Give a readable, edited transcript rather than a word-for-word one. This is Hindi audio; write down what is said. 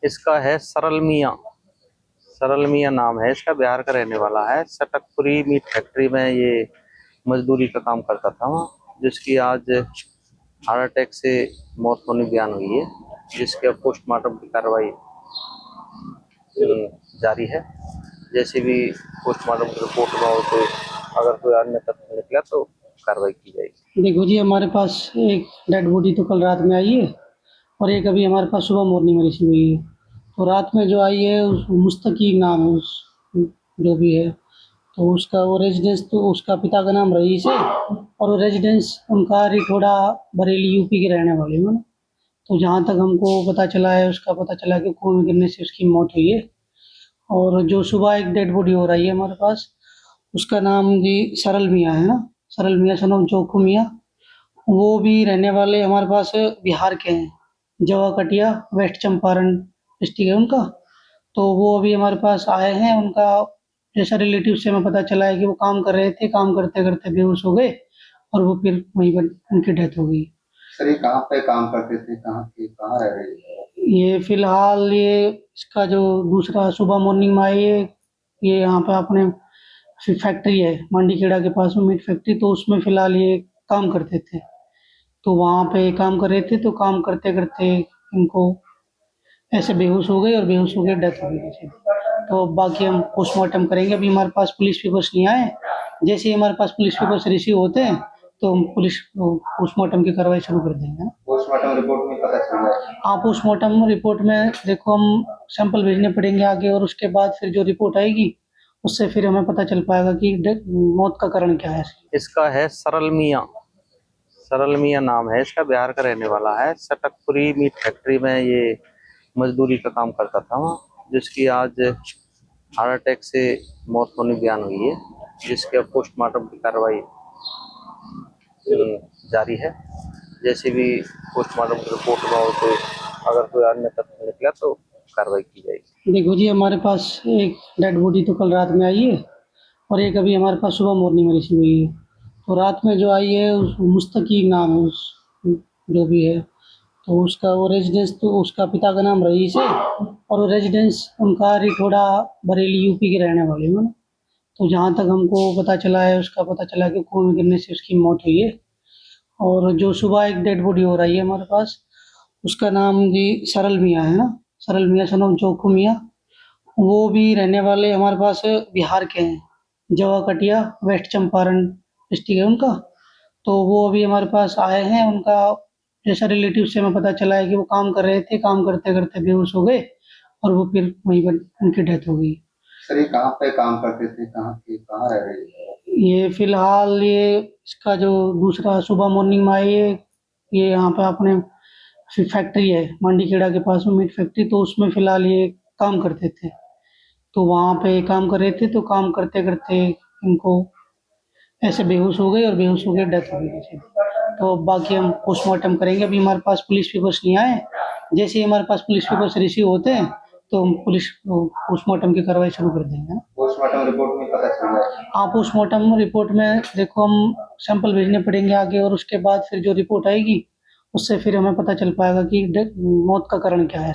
इसका है सरल मियाँ। सरल मियाँ नाम है इसका, बिहार का रहने वाला है। सटकपुरी मीट फैक्ट्री में ये मजदूरी का काम करता था वहाँ, जिसकी आज हार्ट अटैक से मौत होनी बयान हुई है, जिसके अब पोस्टमार्टम की कार्रवाई जारी है। जैसे भी पोस्टमार्टम की रिपोर्ट में और कोई अगर कोई अन्य तथ्य निकला तो कार्रवाई की जाएगी। देखो जी, हमारे पास एक डेड बॉडी तो कल रात में आई है और एक अभी हमारे पास सुबह मॉर्निंग में रिसीव हुई है। तो रात में जो आई है उस मुस्तकीम नाम है उस जो भी है, तो उसका वो रेजिडेंस, तो उसका पिता का नाम रईस है और वो रेजिडेंस उनका रिठोड़ा बरेली यूपी के रहने वाले हैं। तो जहाँ तक हमको पता चला है, उसका पता चला कि कुएं में गिरने से उसकी मौत हुई है। और जो सुबह एक डेड बॉडी हो रही है हमारे पास, उसका नाम जी सरल मियाँ है ना, सरल मियाँ सनम चौखू मियाँ। वो भी रहने वाले हमारे पास बिहार के हैं, जवा कटिया वेस्ट चंपारण डिस्ट्रिक्ट है उनका। तो वो अभी हमारे पास आए हैं। उनका जैसा रिलेटिव से हमें पता चला है कि वो काम कर रहे थे, काम करते करते बेहोश हो गए और वो फिर वहीं पर उनकी डेथ हो गई। सर, ये कहाँ पे काम करते थे, कहाँ रह रहे थे? ये फिलहाल ये इसका जो दूसरा सुबह मॉर्निंग में आई है, ये यहाँ पे अपने फैक्ट्री है मंडी खेड़ा के पास में मीट फैक्ट्री, तो उसमें फिलहाल ये काम करते थे। तो वहाँ पे काम कर रहे थे, तो काम करते करते इनको ऐसे बेहोश हो गए और बेहोश हो गए डेथ हो गई किसी। तो बाकी हम पोस्टमार्टम करेंगे। अभी हमारे पास पुलिस पेपर्स नहीं आए। जैसे ही हमारे पास पुलिस पेपर्स रिसीव होते हैं तो हम पुलिस पोस्टमार्टम की कार्रवाई शुरू कर देंगे। पोस्टमार्टम रिपोर्ट में पता चल रहा है। हाँ, पोस्टमार्टम रिपोर्ट में देखो हम सैंपल भेजने पड़ेंगे आगे, और उसके बाद फिर जो रिपोर्ट आएगी उससे फिर हमें पता चल पाएगा कि मौत का कारण क्या है। इसका है सरल मियाँ। सरल मियाँ नाम है इसका, बिहार का रहने वाला है। सटकपुरी मीट फैक्ट्री में ये मजदूरी का काम करता था वहाँ, जिसकी आज हार्ट अटैक से मौत होनी बयान हुई है, जिसके अब पोस्टमार्टम की कार्रवाई जारी है। जैसे भी पोस्टमार्टम की रिपोर्ट में और कोई अगर कोई अन्य तथ्य निकला तो कार्रवाई की जाएगी। देखो जी, हमारे पास एक डेड बॉडी तो कल रात में आई है और एक अभी हमारे पास सुबह मॉर्निंग में रिसीव हुई है। तो रात में जो आई है उस मुस्तकीम नाम है उस जो भी है, तो उसका वो रेजिडेंस, तो उसका पिता का नाम रईस है और वो रेजिडेंस उनका रिठोड़ा बरेली यूपी के रहने वाले हैं। तो जहाँ तक हमको पता चला है, उसका पता चला कि कुएं में गिरने से उसकी मौत हुई है। और जो सुबह एक डेड बॉडी हो रही है हमारे पास, उसका नाम जी सरल मियाँ है ना, सरल मियाँ सनम चौखू मियाँ। वो भी रहने वाले हमारे पास बिहार के हैं, जवा कटिया वेस्ट चंपारण डिस्ट्रिक्ट है उनका। तो वो अभी हमारे पास आए हैं। उनका जैसा रिलेटिव से हमें पता चला है कि वो काम कर रहे थे, काम करते करते बेहोश हो गए और वो फिर वहीं पर उनकी डेथ हो गई। सर, ये कहाँ पे काम करते थे, कहाँ रह रहे थे? ये फिलहाल ये इसका जो दूसरा सुबह मॉर्निंग में आई है, ये यहाँ पे अपने फैक्ट्री है मंडी खेड़ा के पास में मीट फैक्ट्री, तो उसमें फिलहाल ये काम करते थे। तो वहाँ पे काम कर रहे थे, तो काम करते करते इनको ऐसे बेहोश हो गए और बेहोश हो गए डेथ हो गई किसी। तो बाकी हम पोस्टमार्टम करेंगे। अभी हमारे पास पुलिस पेपर्स नहीं आए। जैसे ही हमारे पास पुलिस पेपर्स रिसीव होते हैं तो हम पुलिस पोस्टमार्टम की कार्रवाई शुरू कर देंगे। पोस्टमार्टम रिपोर्ट में पता चल रहा है। हाँ, पोस्टमार्टम रिपोर्ट में देखो हम सैंपल भेजने पड़ेंगे आगे, और उसके बाद फिर जो रिपोर्ट आएगी उससे फिर हमें पता चल पाएगा कि मौत का कारण क्या है।